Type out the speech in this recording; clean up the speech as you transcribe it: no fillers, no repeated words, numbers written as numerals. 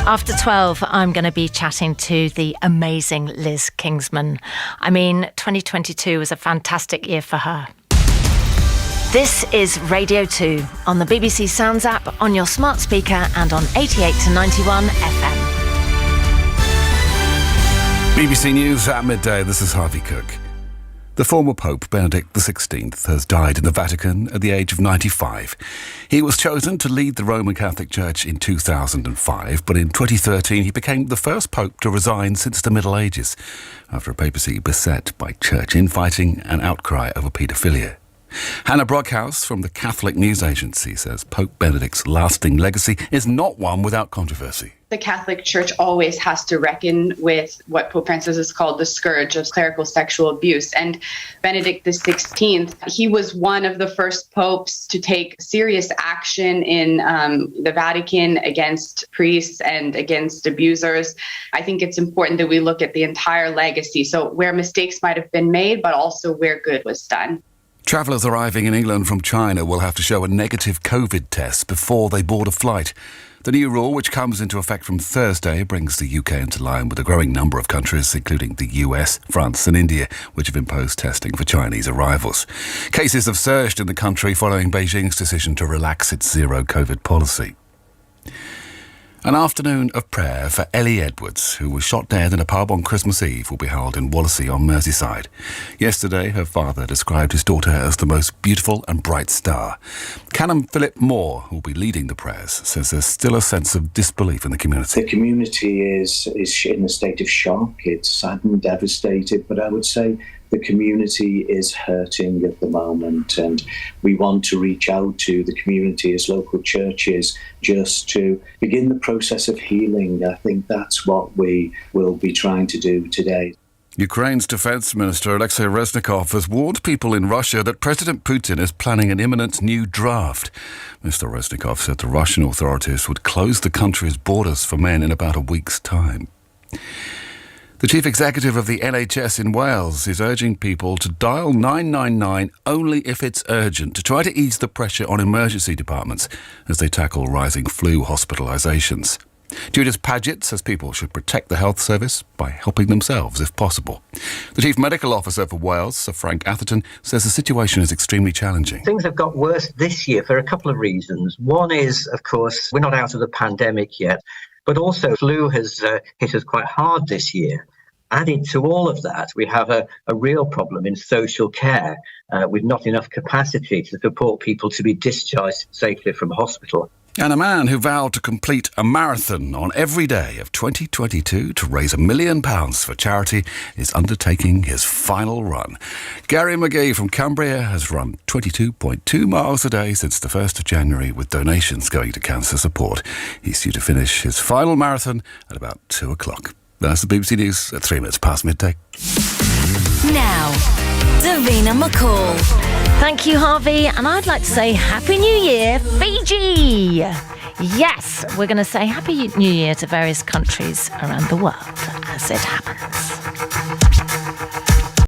After 12, I'm going to be chatting to the amazing Liz Kingsman. I mean, 2022 was a fantastic year for her. This is Radio 2 on the BBC Sounds app, on your smart speaker and on 88 to 91 FM. BBC News at midday, this is Harvey Cook. The former Pope, Benedict XVI, has died in the Vatican at the age of 95. He was chosen to lead the Roman Catholic Church in 2005, but in 2013 he became the first Pope to resign since the Middle Ages, after a papacy beset by church infighting and outcry over paedophilia. Hannah Brockhouse from the Catholic News Agency says Pope Benedict's lasting legacy is not one without controversy. The Catholic Church always has to reckon with what Pope Francis has called the scourge of clerical sexual abuse. And Benedict XVI, he was one of the first popes to take serious action in the Vatican against priests and against abusers. I think it's important that we look at the entire legacy, so where mistakes might have been made, but also where good was done. Travellers arriving in England from China will have to show a negative COVID test before they board a flight. The new rule, which comes into effect from Thursday, brings the UK into line with a growing number of countries, including the US, France and India, which have imposed testing for Chinese arrivals. Cases have surged in the country following Beijing's decision to relax its zero-COVID policy. An afternoon of prayer for Ellie Edwards, who was shot dead in a pub on Christmas Eve, will be held in Wallasey on Merseyside. Yesterday, her father described his daughter as the most beautiful and bright star. Canon Philip Moore, who will be leading the prayers, says there's still a sense of disbelief in the community. The community is in a state of shock. It's saddened, devastated, but I would say the community is hurting at the moment, and we want to reach out to the community as local churches just to begin the process of healing. I think that's what we will be trying to do today. Ukraine's Defence Minister Alexei Reznikov has warned people in Russia that President Putin is planning an imminent new draft. Mr. Reznikov said the Russian authorities would close the country's borders for men in about a week's time. The chief executive of the NHS in Wales is urging people to dial 999 only if it's urgent to try to ease the pressure on emergency departments as they tackle rising flu hospitalisations. Judith Paget says people should protect the health service by helping themselves if possible. The Chief Medical Officer for Wales, Sir Frank Atherton, says the situation is extremely challenging. Things have got worse this year for a couple of reasons. One is, of course, we're not out of the pandemic yet, but also flu has hit us quite hard this year. Added to all of that, we have a real problem in social care with not enough capacity to support people to be discharged safely from hospital. And a man who vowed to complete a marathon on every day of 2022 to raise £1 million for charity is undertaking his final run. Gary McGee from Cumbria has run 22.2 miles a day since the 1st of January, with donations going to cancer support. He's due to finish his final marathon at about 2 o'clock. That's the BBC News at 3 minutes past midday. Now, Davina McCall. Thank you, Harvey. And I'd like to say Happy New Year, Fiji. Yes, we're going to say Happy New Year to various countries around the world as it happens.